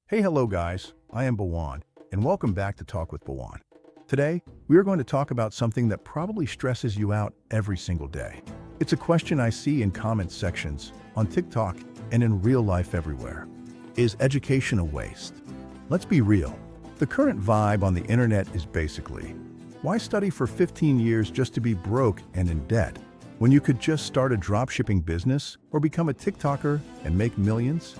Hey, hello guys, I am Bawan, and welcome back to Talk with Bawan. Today, we are going to talk about something that probably stresses you out every single day. It's a question I see in comment sections, on TikTok, and in real life everywhere. Is education a waste? Let's be real. The current vibe on the internet is basically, why study for 15 years just to be broke and in debt, when you could just start a dropshipping business or become a TikToker and make millions?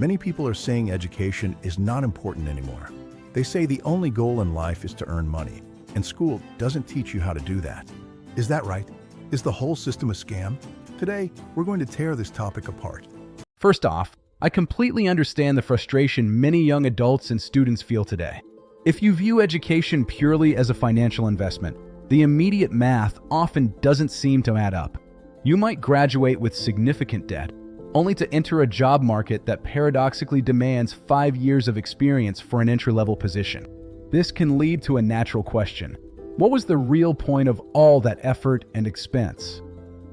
Many people are saying education is not important anymore. They say the only goal in life is to earn money, and school doesn't teach you how to do that. Is that right? Is the whole system a scam? Today, we're going to tear this topic apart. First off, I completely understand the frustration many young adults and students feel today. If you view education purely as a financial investment, the immediate math often doesn't seem to add up. You might graduate with significant debt, only to enter a job market that paradoxically demands 5 years of experience for an entry-level position. This can lead to a natural question. What was the real point of all that effort and expense?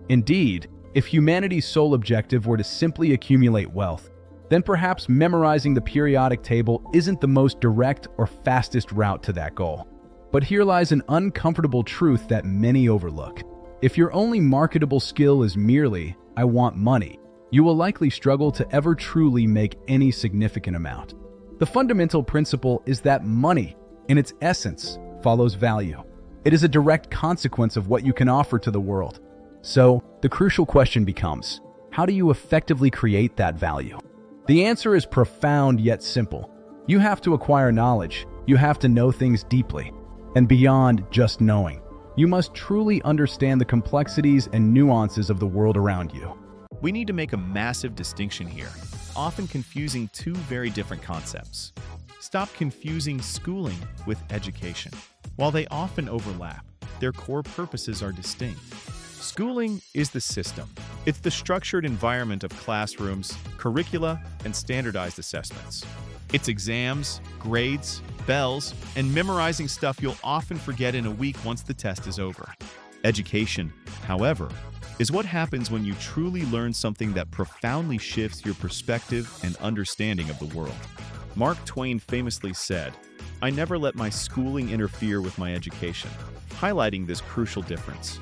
Indeed, if humanity's sole objective were to simply accumulate wealth, then perhaps memorizing the periodic table isn't the most direct or fastest route to that goal. But here lies an uncomfortable truth that many overlook. If your only marketable skill is merely, "I want money," you will likely struggle to ever truly make any significant amount. The fundamental principle is that money, in its essence, follows value. It is a direct consequence of what you can offer to the world. So, the crucial question becomes, how do you effectively create that value? The answer is profound yet simple. You have to acquire knowledge. You have to know things deeply. And beyond just knowing, you must truly understand the complexities and nuances of the world around you. We need to make a massive distinction here, often confusing two very different concepts. Stop confusing schooling with education. While they often overlap, their core purposes are distinct. Schooling is the system. It's the structured environment of classrooms, curricula, and standardized assessments. It's exams, grades, bells, and memorizing stuff you'll often forget in a week once the test is over. Education, however, is what happens when you truly learn something that profoundly shifts your perspective and understanding of the world. Mark Twain famously said, "I never let my schooling interfere with my education," highlighting this crucial difference.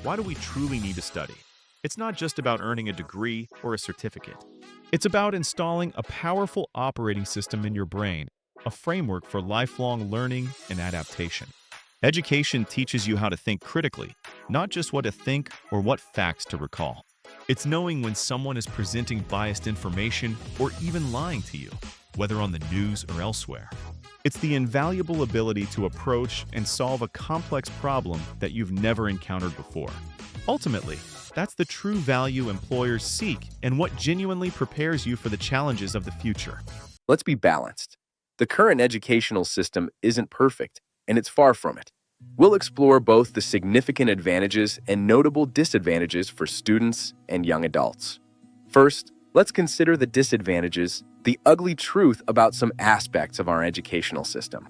Why do we truly need to study? It's not just about earning a degree or a certificate. It's about installing a powerful operating system in your brain, a framework for lifelong learning and adaptation. Education teaches you how to think critically, not just what to think or what facts to recall. It's knowing when someone is presenting biased information or even lying to you, whether on the news or elsewhere. It's the invaluable ability to approach and solve a complex problem that you've never encountered before. Ultimately, that's the true value employers seek and what genuinely prepares you for the challenges of the future. Let's be balanced. The current educational system isn't perfect, and it's far from it. We'll explore both the significant advantages and notable disadvantages for students and young adults. First, let's consider the disadvantages, the ugly truth about some aspects of our educational system.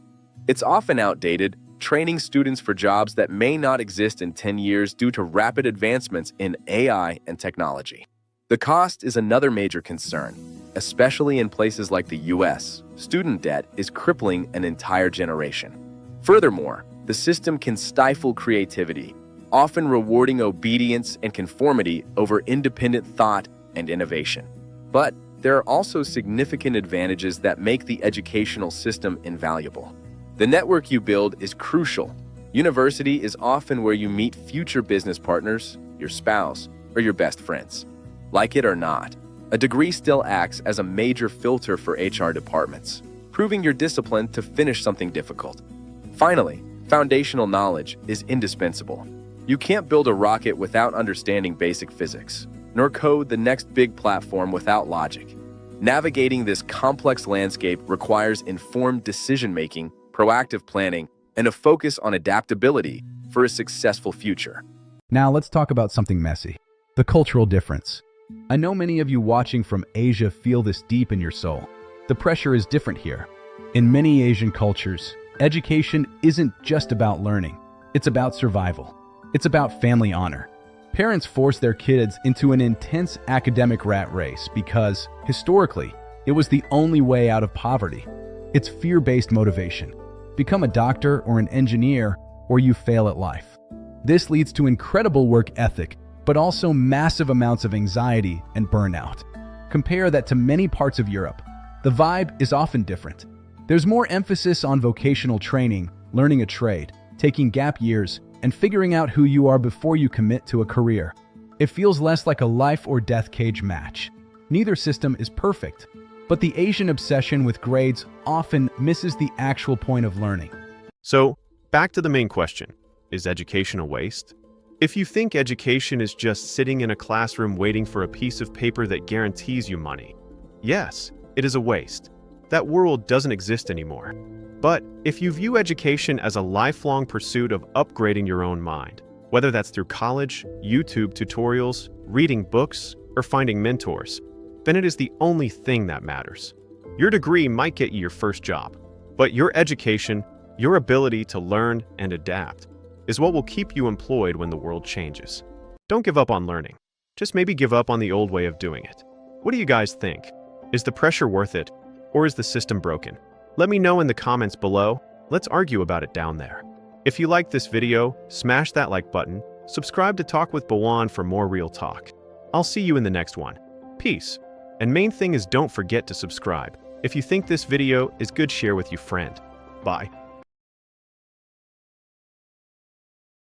It's often outdated, training students for jobs that may not exist in 10 years due to rapid advancements in AI and technology. The cost is another major concern, especially in places like the US. Student debt is crippling an entire generation. Furthermore, the system can stifle creativity, often rewarding obedience and conformity over independent thought and innovation. But there are also significant advantages that make the educational system invaluable. The network you build is crucial. University is often where you meet future business partners, your spouse, or your best friends. Like it or not, a degree still acts as a major filter for HR departments, proving your discipline to finish something difficult. Finally, foundational knowledge is indispensable. You can't build a rocket without understanding basic physics, nor code the next big platform without logic. Navigating this complex landscape requires informed decision-making, proactive planning, and a focus on adaptability for a successful future. Now let's talk about something messy, the cultural difference. I know many of you watching from Asia feel this deep in your soul. The pressure is different here. In many Asian cultures, education isn't just about learning. It's about survival. It's about family honor. Parents force their kids into an intense academic rat race because, historically, It was the only way out of poverty. It's fear-based motivation. Become a doctor or an engineer, or you fail at life. This leads to incredible work ethic, but also massive amounts of anxiety and burnout. Compare that to many parts of Europe. The vibe is often different. There's more emphasis on vocational training, learning a trade, taking gap years, and figuring out who you are before you commit to a career. It feels less like a life or death cage match. Neither system is perfect, but the Asian obsession with grades often misses the actual point of learning. So, back to the main question. Is education a waste? If you think education is just sitting in a classroom waiting for a piece of paper that guarantees you money, yes, it is a waste. That world doesn't exist anymore. But if you view education as a lifelong pursuit of upgrading your own mind, whether that's through college, YouTube tutorials, reading books, or finding mentors, then it is the only thing that matters. Your degree might get you your first job, but your education, your ability to learn and adapt, is what will keep you employed when the world changes. Don't give up on learning. Just maybe give up on the old way of doing it. What do you guys think? Is the pressure worth it, or is the system broken? Let me know in the comments below. Let's argue about it down there. If you liked this video, smash that like button, subscribe to Talk with Bawan for more real talk. I'll see you in the next one. Peace. And main thing is don't forget to subscribe. If you think this video is good, share with your friend. Bye.